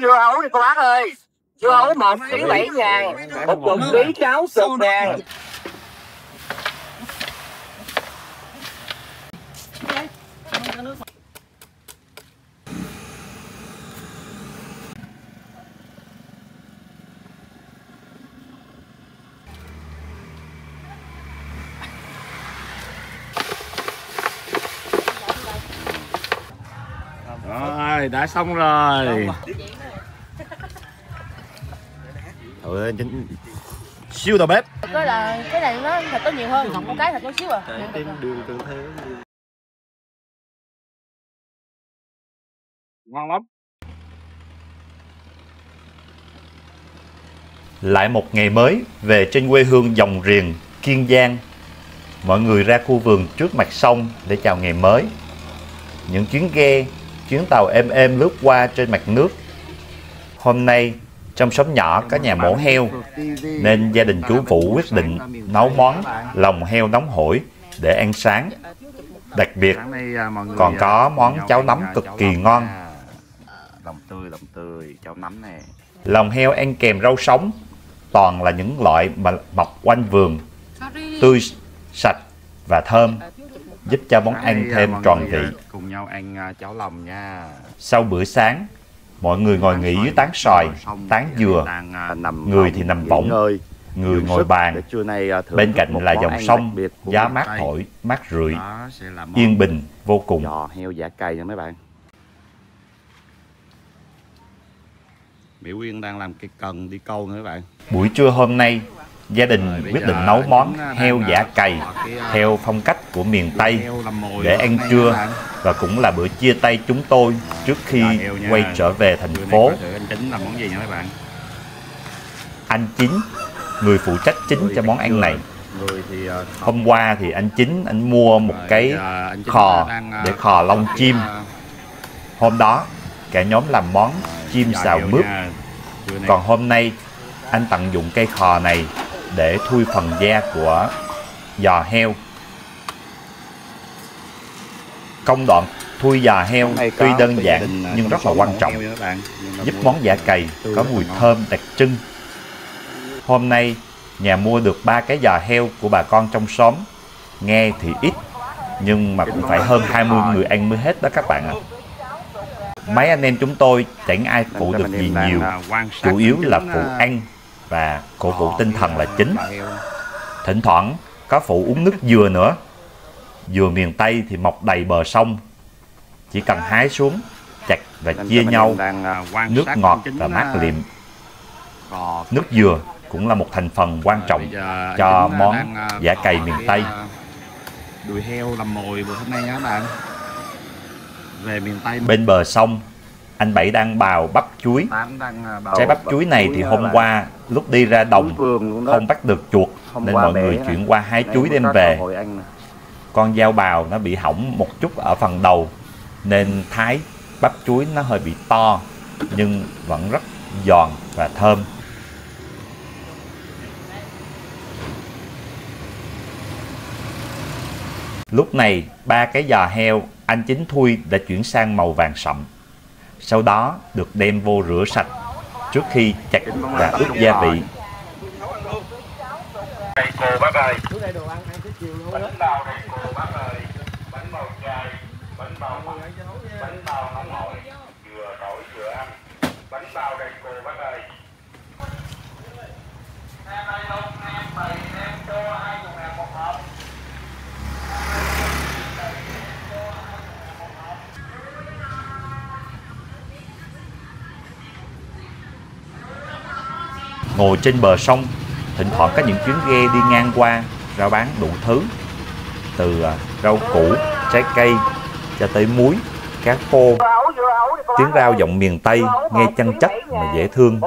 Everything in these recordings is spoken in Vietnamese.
dưa hấu đi cô bác ơi. Dưa hấu 1 ký 7.000, 1 ký cháo 10.000. Rồi, đã xong rồi. Trời ơi, siêu đầu bếp. Cái này nó thịt có nhiều hơn, còn cái thịt có xíu à. Ngon lắm. Lại một ngày mới về trên quê hương Dòng Riềng, Kiên Giang. Mọi người ra khu vườn trước mặt sông để chào ngày mới. Những chuyến ghe, chuyến tàu êm êm lướt qua trên mặt nước. Hôm nay, trong xóm nhỏ có nhà mổ heo, nên gia đình chú Vũ quyết định nấu món lòng heo nóng hổi để ăn sáng. Đặc biệt, còn có món cháo nấm cực kỳ ngon. Lòng tươi, cháo nấm nè. Lòng heo ăn kèm rau sống, toàn là những loại mà mọc quanh vườn, tươi, sạch và thơm, giúp cho món ăn thêm tròn vị. Cùng nhau ăn cháo lòng nha. Sau bữa sáng, mọi người ngồi nghỉ dưới tán xoài, tán dừa, người thì nằm võng, người ngồi bàn. Bên cạnh là dòng sông, gió mát thổi, mát rượi, yên bình vô cùng. Giò heo giả cày nha mấy bạn. Mỹ Uyên đang làm cây cần đi câu nữa các bạn. Buổi trưa hôm nay, gia đình quyết định nấu món heo giả cày theo phong cách của miền Tây để ăn trưa, và cũng là bữa chia tay chúng tôi trước khi quay trở về thành phố. Anh Chính làm món gì nha các bạn? Anh Chính, người phụ trách chính cho món ăn này. Hôm qua thì anh Chính anh mua một cái khò để khò lông chim. Hôm đó cả nhóm làm món chim xào mướp. Còn hôm nay anh tận dụng cây khò này để thui phần da của giò heo. Công đoạn thui giò heo tuy đơn giản nhưng rất là quan trọng, giúp món giả cày có mùi thơm đặc trưng. Hôm nay nhà mua được 3 cái giò heo của bà con trong xóm. Nghe thì ít nhưng mà cũng phải hơn 20 người ăn mới hết đó các bạn ạ. Mấy anh em chúng tôi chẳng ai phụ được gì nhiều, chủ yếu là phụ ăn và cổ vũ tinh thần là chính. Thỉnh thoảng có phụ uống nước dừa nữa. Dừa miền Tây thì mọc đầy bờ sông, chỉ cần hái xuống, chặt và chia nhau, nước ngọt và mát liệm. Nước dừa cũng là một thành phần quan trọng cho món giả cày miền Tây. Đùi heo làm mồi bữa hôm nay nha các bạn. Về miền Tây. Bên bờ sông, anh Bảy đang bào bắp chuối. Trái bắp chuối này thì hôm qua lúc đi ra đồng không bắt được chuột, nên mọi người chuyển qua hái chuối đem về. Con dao bào nó bị hỏng một chút ở phần đầu, nên thái bắp chuối nó hơi bị to, nhưng vẫn rất giòn và thơm. Lúc này 3 cái giò heo anh Chính thui đã chuyển sang màu vàng sậm. Sau đó được đem vô rửa sạch trước khi chặt và ướp gia vị. Đây cô bác ơi. Bánh bao đây cô bác ơi. Bánh bao chay, bánh bao mặn, bánh bao nóng hổi, vừa đổi vừa ăn. Bánh bao đây cô bác ơi. Em đây luôn, em bày em cho 20.000 một hộp. Ngồi trên bờ sông, thỉnh thoảng có những chuyến ghe đi ngang qua rao bán đủ thứ, từ rau củ, trái cây cho tới muối, cá khô. Tiếng rao giọng miền Tây nghe chân chất mà dễ thương.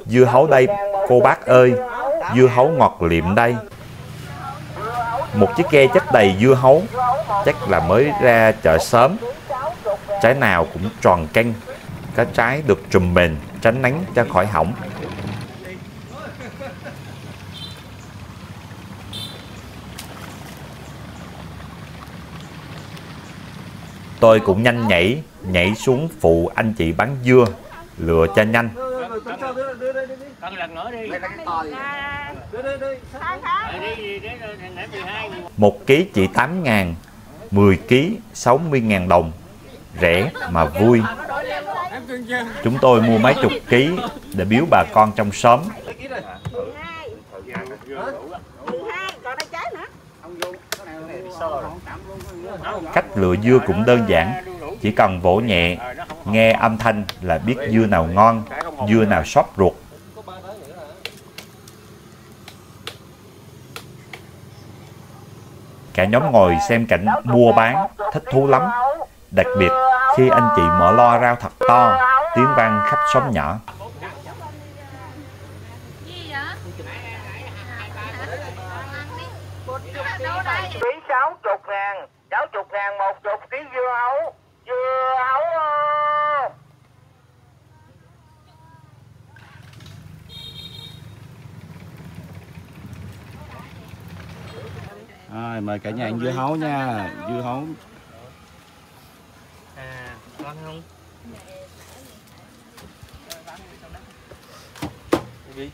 Dưa hấu đây cô bác ơi, dưa hấu ngọt liệm đây. Một chiếc ghe chất đầy dưa hấu, chắc là mới ra chợ sớm. Trái nào cũng tròn căng, có trái được trùm mền tránh nắng cho khỏi hỏng. Tôi cũng nhanh nhảy xuống phụ anh chị bán dưa, lựa cho nhanh. Một ký chỉ 8.000, 10 ký 60.000 đồng. Rẻ mà vui. Chúng tôi mua mấy chục ký để biếu bà con trong xóm. Cách lựa dưa cũng đơn giản, chỉ cần vỗ nhẹ, nghe âm thanh là biết dưa nào ngon, dưa nào xót ruột. Cả nhóm ngồi xem cảnh mua bán, thích thú lắm. Đặc biệt khi anh chị mở loa rao thật to, tiếng vang khắp xóm nhỏ. Ký 60.000, 60.000 một chục ký dưa hấu. Dưa hấu. Rồi, mời cả nhà ăn dưa hấu nha. Dưa hấu. Ngon không? Gì?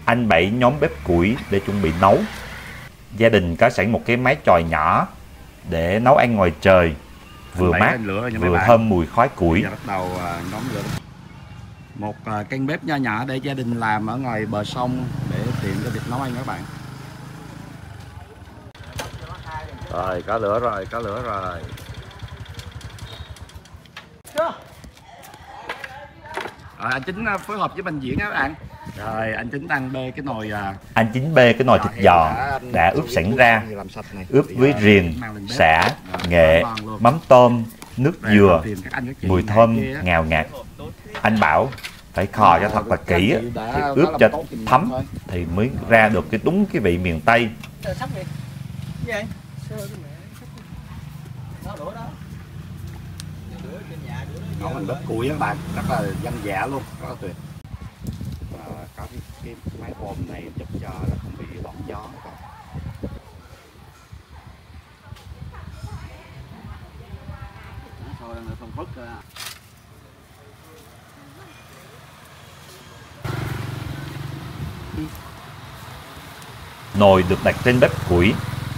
Anh Bảy nhóm bếp củi để chuẩn bị nấu. Gia đình có sẵn một cái mái chòi nhỏ để nấu ăn ngoài trời, vừa mát vừa thơm mùi khói củi. Giờ bắt đầu nhóm lửa. Một căn bếp nho nhỏ để gia đình làm ở ngoài bờ sông để tiện cho việc nấu ăn các bạn. Rồi, có lửa rồi, có lửa rồi. Rồi, anh Chính phối hợp với Bình Diễn các bạn. Rồi, anh Chính đang bê cái nồi Anh Chính bê cái nồi thịt giò đã ướp sẵn ra, ướp với riềng, sả, nghệ, mắm tôm, nước dừa, mùi thơm ngào ngạt. Anh bảo phải khò cho thật là kỹ, thì ướp cho thấm thì mới ra được đúng cái vị miền Tây. nấu thành bếp củi các bạn, rất là dân dã luôn, rất là tuyệt. Có cái máy bồn này chụp cho là không bị bỏng gió. Thôi đang phân phức rồi. Nồi được đặt trên bếp củi,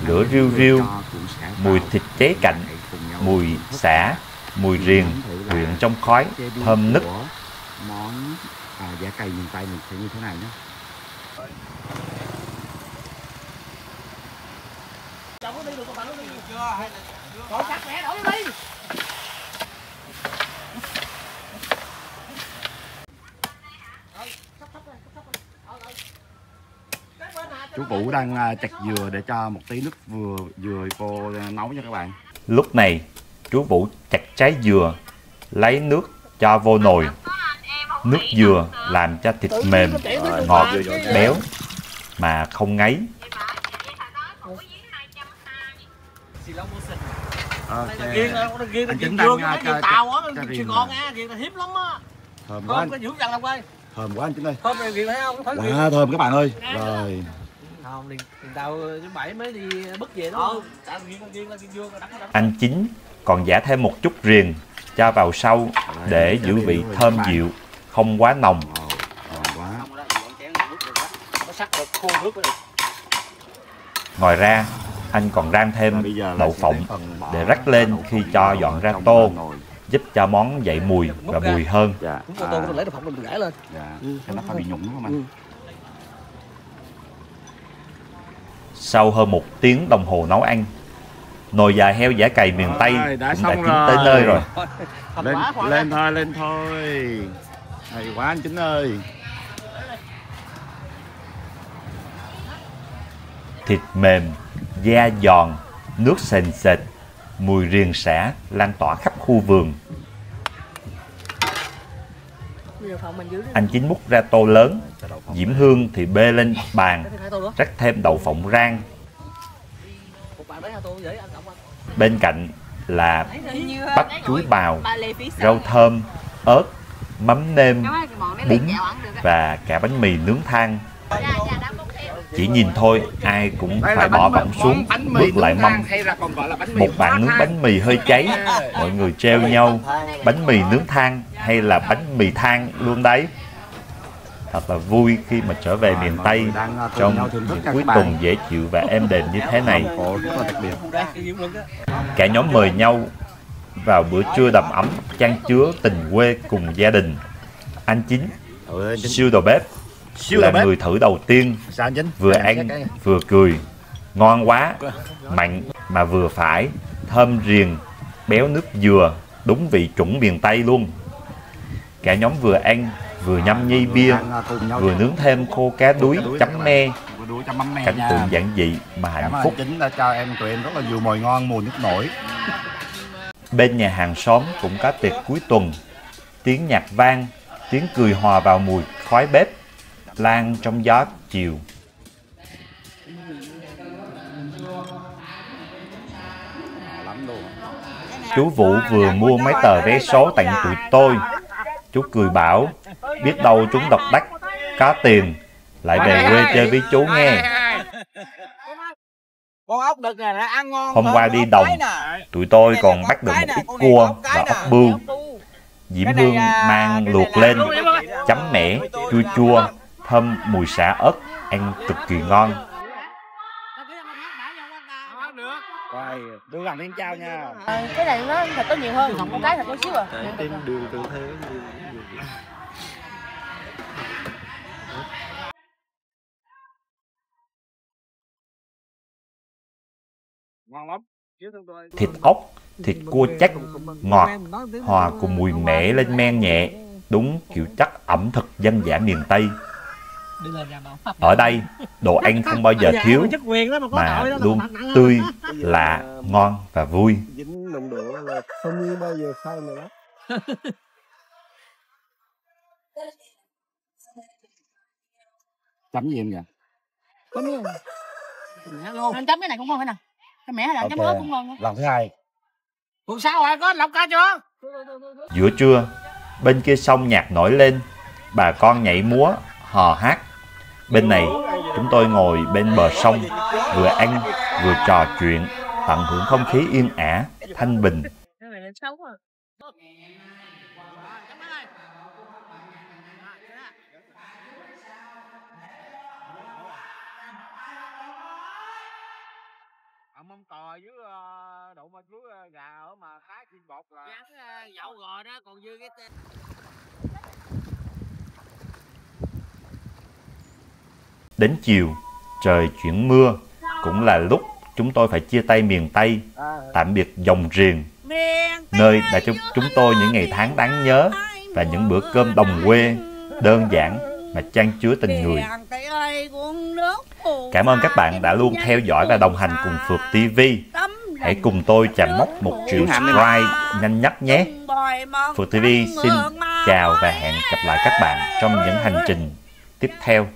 lửa riu riu, mùi thịt cháy cạnh, mùi sả, mùi riềng quyện trong khói, thơm nức. Món giả cày miền Tây mình sẽ như thế này nhé. Chú Vũ đang chặt dừa để cho một tí nước dừa cô nấu cho các bạn. Lúc này, chú Vũ chặt trái dừa, lấy nước cho vô nồi. Nước dừa làm cho thịt mềm, ngọt, béo mà không ngấy. Anh Chính đang cho tàu á, chuyện ngon á, chuyện là hiếm lắm á. Thơm quá. Thơm quá anh Chính ơi. Thơm này thấy không? Quá thơm các bạn ơi. Rồi. Không, liền tàu thứ bảy mới đi bứt về đó. Anh Chính còn giả thêm một chút riềng cho vào sau để giữ vị thơm dịu, không quá nồng. Ngoài ra, anh còn rang thêm đậu phộng để rắc lên khi cho dọn ra tô, giúp cho món dậy mùi và mùi hơn. Chúng tôi tô lấy đậu phộng mình gãi lên. Cho nó phải bị nhũng đúng không anh? Sau hơn 1 tiếng đồng hồ nấu ăn, nồi già heo giả cày miền Tây cũng đã chín tới nơi rồi. Lên thôi. Hay quá anh Chính ơi. Thịt mềm, da giòn, nước sền sệt, mùi riềng sả lan tỏa khắp khu vườn. Anh Chính múc ra tô lớn, Diễm Hương thì bê lên bàn, rắc thêm đậu phộng rang. Bên cạnh là bắp chuối bào, rau thơm, ớt, mắm nêm, bún và cả bánh mì nướng than. Chỉ nhìn thôi ai cũng phải bỏ võng xuống, bước lại mâm. Một bạn nướng bánh mì hơi cháy, mọi người treo nhau bánh mì nướng than hay là bánh mì than luôn đấy. Thật là vui khi mà trở về miền Tây trong những cuối tuần dễ chịu và êm đềm như thế này. Cả nhóm mời nhau vào bữa trưa đầm ấm chan chứa tình quê cùng gia đình. Anh Chính, siêu đầu bếp, là người thử đầu tiên, vừa ăn vừa cười. Ngon quá, mặn mà vừa phải, thơm riềng, béo nước dừa, đúng vị chuẩn miền Tây luôn. Cả nhóm vừa ăn vừa nhâm nhi bia, vừa nướng thêm khô cá đuối chấm me. Cảnh tượng giản dị mà hạnh phúc. Chính đã cho em tụi em rất là nhiều mồi ngon mùa nước nổi. Bên nhà hàng xóm cũng có tiệc cuối tuần. Tiếng nhạc vang, tiếng cười hòa vào mùi khói bếp lan trong gió chiều. Chú Vũ vừa mua mấy tờ vé số tặng tụi tôi. Chú cười bảo, biết đâu chúng độc đắc, có tiền, lại về quê chơi với chú nghe. Hôm qua đi đồng, tụi tôi còn bắt được một ít cua và ốc bươu. Diễm Hương mang luộc lên, chấm mẻ, chua chua, thơm mùi sả ớt, ăn cực kỳ ngon. Đưa gần lên trao nha. Cái này nó thịt có nhiều hơn, con cái thịt có xíu à. Đường tự thế. Ngon lắm. Thịt ốc, thịt cua chắc, ngọt, hòa cùng mùi mẻ lên men nhẹ, đúng kiểu chắc ẩm thực dân dã miền Tây. Ở đây, đồ ăn không bao giờ thiếu, mà luôn tươi, lạ, ngon và vui. Dính nồng độ là không bao giờ sai nữa. Chấm gì em vậy? Chấm gì? Anh chấm cái này cũng ngon phải nè. Cái mẻ là chấm ớt cũng ngon. Lần thứ hai. Ủa sao hả? Có lọc cá chưa? Giữa trưa, bên kia sông nhạc nổi lên, bà con nhảy múa, hò hát. Bên này, chúng tôi ngồi bên bờ sông, vừa ăn, vừa trò chuyện, tận hưởng không khí yên ả, thanh bình. Mâm cò với đậu mà chuối gà ở mà cá chiên bột là Dậu gò đó còn dư cái tên. Đến chiều, trời chuyển mưa, cũng là lúc chúng tôi phải chia tay miền Tây, tạm biệt dòng riềng, nơi đã cho chúng tôi những ngày tháng đáng nhớ và những bữa cơm đồng quê, đơn giản mà chan chứa tình người. Cảm ơn các bạn đã luôn theo dõi và đồng hành cùng Phượt TV. Hãy cùng tôi chạm mốc 1 triệu subscribe nhanh nhất nhé. Phượt TV xin chào và hẹn gặp lại các bạn trong những hành trình tiếp theo.